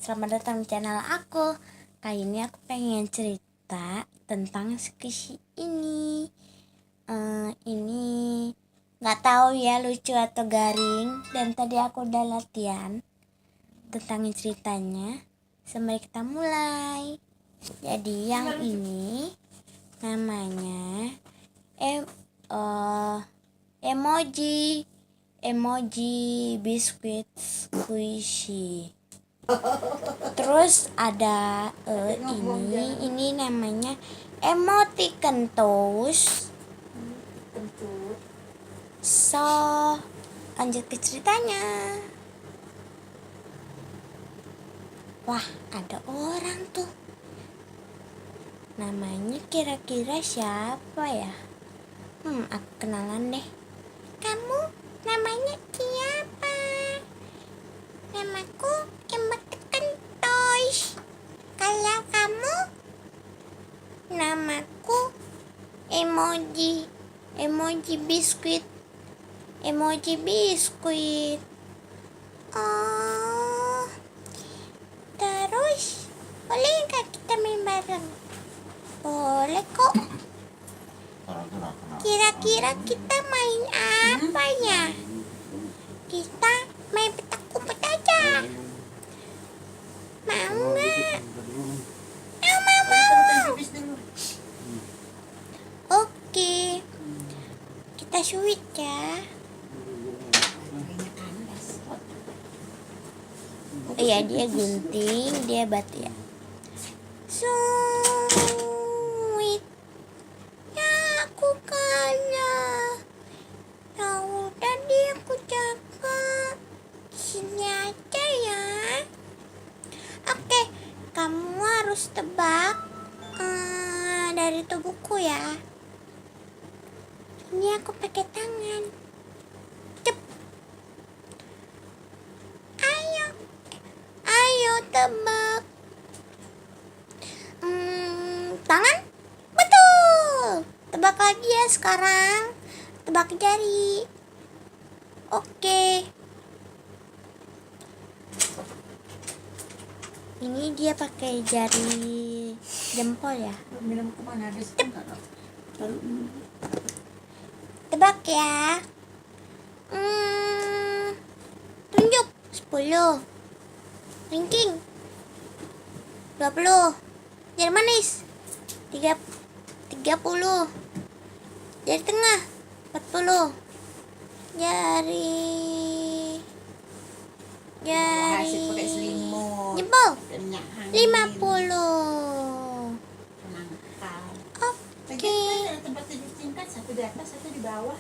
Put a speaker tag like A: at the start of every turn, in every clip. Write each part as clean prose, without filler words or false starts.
A: Selamat datang di channel aku. Kali ini aku pengen cerita tentang squishy ini. Ini nggak tahu ya lucu atau garing. Dan tadi aku udah latihan tentang ceritanya. Mari kita mulai. Jadi yang ini namanya emoji biskuit squishy. Terus ada ini namanya emoticon toast. So, lanjut ke ceritanya. Wah, ada orang tuh. Namanya kira-kira siapa ya? Aku kenalan deh. Kamu namanya siapa? Namaku emoticon toys. Kalau kamu? Namaku emoji biskuit. Oh, terus boleh nggak kita main bareng? Boleh kok. Kira-kira kita main apa ya? Kita main petak umpet aja. Mau nggak? Mau. Oke. Kita switch ya. Iya, dia gunting, dia batu ya. Sweet. Ya, aku kalah. Ya udah deh, aku jaga. Sini aja ya. Oke, kamu harus tebak dari tubuhku ya. Ini aku pakai tangan. Cep. Ayo tebak. Tangan? Betul. Tebak lagi ya sekarang. Tebak jari. Oke. Ini dia pakai jari jempol ya.
B: Minum kemana?
A: Tebak ya. Tunjuk. 10. Ringking. 20. Jari manis. 30. Jari tengah. 40. Jari jempol 50. Oke.
B: Satu di atas, satu di bawah.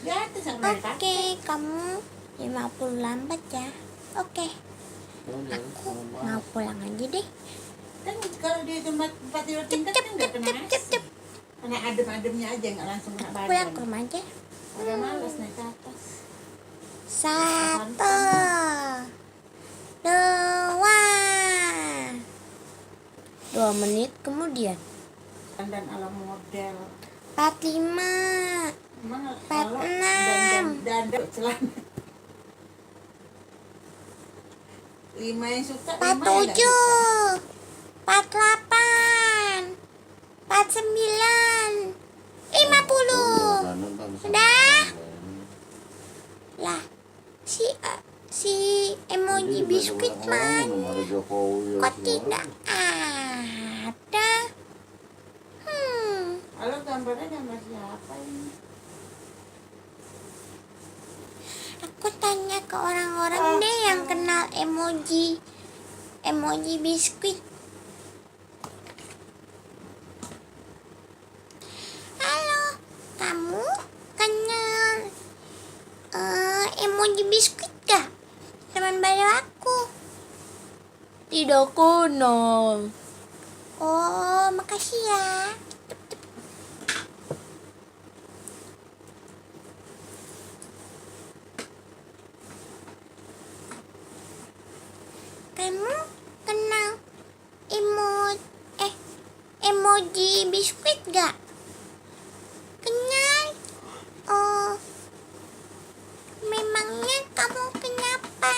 B: Di atas sama di atas.
A: Oke, kamu 50 lambat ya. Oke. Aku mau pulang aja deh.
B: Kan kalau di tempat tidur tingkat kan nggak kena AC. Kena adem-ademnya aja, nggak langsung kena badan.
A: Pulang ke rumah aja.
B: Udah males naik ke atas.
A: 1, 2 menit kemudian.
B: Dan ala model
A: 45.
B: emang
A: 46.
B: dan celana 5 yang suka,
A: 47. 48. 49. 50. Udah? Lah, si emoji biskuit mana? Kok tidak ada?
B: Kalau gambar siapa ini?
A: Aku tanya ke orang-orang deh yang kenal emoji biskuit. Halo, kamu kenal emoji biskuit gak? Teman baru aku. Tidak kenal. Oh, makasih ya. Kamu kenal emoji biskuit gak? Kenal? Oh, memangnya kamu kenapa?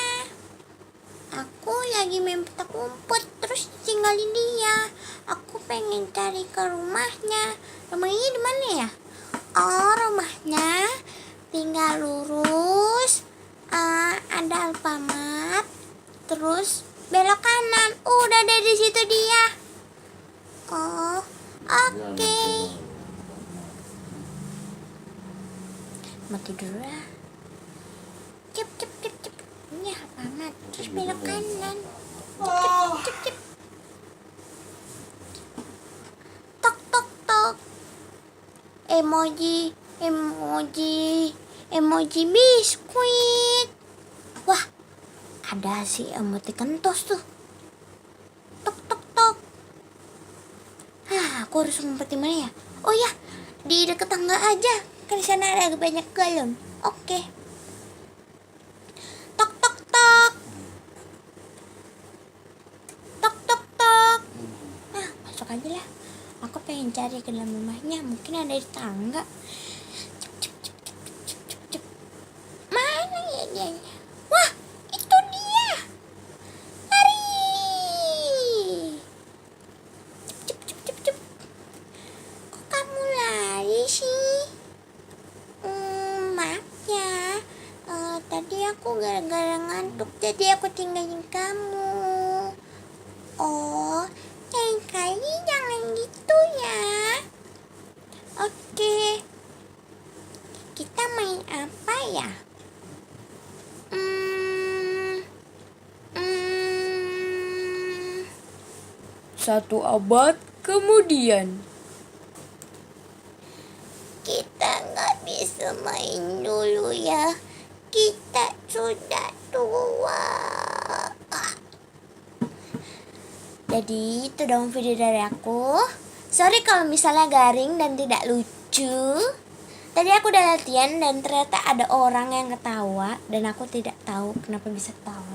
A: Aku lagi main petak umpet, terus tinggalin dia. Aku pengen cari ke rumahnya. Rumahnya di mana ya? Oh, rumahnya tinggal lurus, ada Alfamart, terus belok kanan. Udah deh, di situ dia. Oh, oke. Mau tidur lah. Cep. Ini Alfamart, terus belok kanan. Cep. Tok. Emoji biskuit. Wah, ada si emoticon tos tuh. Tok. Aku harus ngumpet di mana ya? Oh ya, di dekat tangga aja. Kan di sana ada banyak galon. Oke. Tok. Masuk aja lah. Aku pengen cari ke dalam rumahnya. Mungkin ada di tangga. Cep. Mana ya dia? Wah, itu dia. Lari. Cep. Kok kamu lari sih? Maaf ya. Tadi aku gara-gara ngantuk, jadi aku tinggalin kamu. Oh, lain kali jangan gitu ya. Oke. Kita main apa ya?
C: Satu abad kemudian.
A: Kita nggak bisa main dulu ya. Kita sudah tua. Jadi itu dong video dari aku. Sorry kalau misalnya garing dan tidak lucu. Tadi aku udah latihan dan ternyata ada orang yang ketawa dan aku tidak tahu kenapa bisa ketawa.